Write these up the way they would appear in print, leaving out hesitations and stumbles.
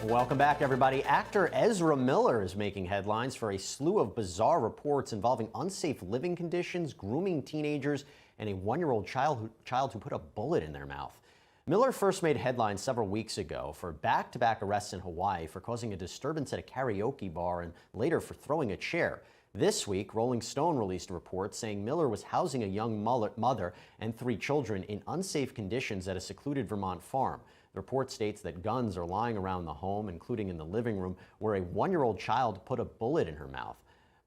Welcome back, everybody. Actor Ezra Miller is making headlines for a slew of bizarre reports involving unsafe living conditions, grooming teenagers, and a one-year-old child who put a bullet in their mouth. Miller first made headlines several weeks ago for back-to-back arrests in Hawaii for causing a disturbance at a karaoke bar and later for throwing a chair. This week, Rolling Stone released a report saying Miller was housing a young mother and 3 children in unsafe conditions at a secluded Vermont farm. The report states that guns are lying around the home, including in the living room, where a one-year-old child put a bullet in her mouth.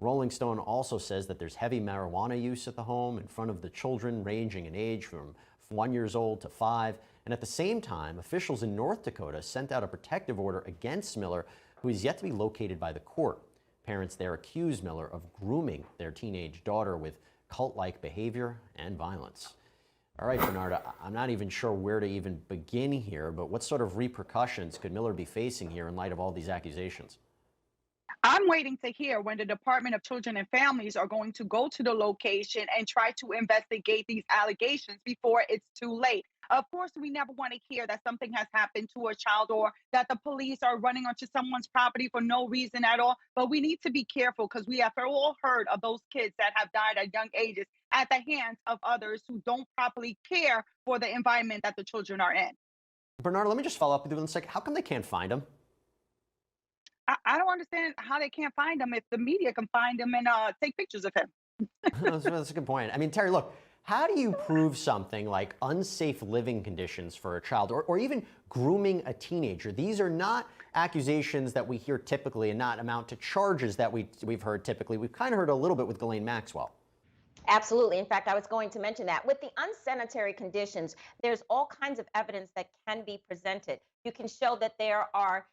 Rolling Stone also says that there's heavy marijuana use at the home in front of the children, ranging in age from 1 year old to 5. And at the same time, officials in North Dakota sent out a protective order against Miller, who is yet to be located by the court. Parents there accuse Miller of grooming their teenage daughter with cult-like behavior and violence. All right, Bernarda, I'm not even sure where to even begin here, but what sort of repercussions could Miller be facing here in light of all these accusations? I'm waiting to hear when the Department of Children and Families are going to go to the location and try to investigate these allegations before it's too late. Of course, we never want to hear that something has happened to a child or that the police are running onto someone's property for no reason at all. But we need to be careful because we have all heard of those kids that have died at young ages at the hands of others who don't properly care for the environment that the children are in. Bernarda, let me just follow up with you on a second. How come they can't find him? I don't understand how they can't find him if the media can find him and take pictures of him. That's a good point. I mean, Terry, look, how do you prove something like unsafe living conditions for a child or even grooming a teenager? These are not accusations that we hear typically and not amount to charges that we've heard typically. We've kind of heard a little bit with Ghislaine Maxwell. Absolutely. In fact, I was going to mention that. With the unsanitary conditions, there's all kinds of evidence that can be presented. You can show that there are,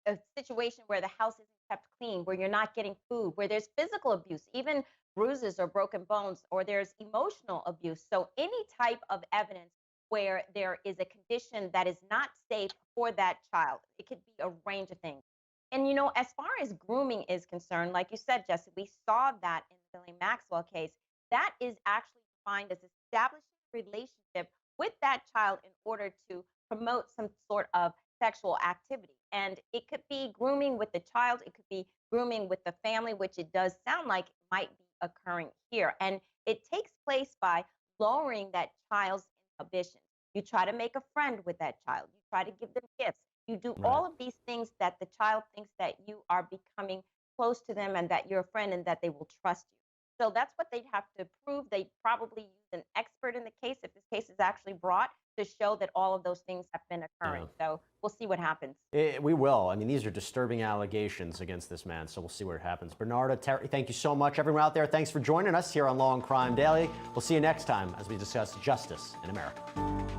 a situation where the house isn't kept clean, where you're not getting food, where there's physical abuse, even bruises or broken bones, or there's emotional abuse. So any type of evidence where there is a condition that is not safe for that child, it could be a range of things. And, as far as grooming is concerned, like you said, Jesse, we saw that in the Ghislaine Maxwell case. That is actually defined as establishing a relationship with that child in order to promote some sort of sexual activity. And it could be grooming with the child, it could be grooming with the family, which it does sound like it might be occurring here. And it takes place by lowering that child's inhibition. You try to make a friend with that child, you try to give them gifts. You do Right. all of these things that the child thinks that you are becoming close to them and that you're a friend and that they will trust you. So that's what they'd have to prove. They probably use an expert in the case if this case is actually brought to show that all of those things have been occurring. So we'll see what happens. We will. I mean, these are disturbing allegations against this man, so we'll see what happens. Bernarda, Terry, thank you so much. Everyone out there, thanks for joining us here on Law and Crime Daily. We'll see you next time as we discuss justice in America.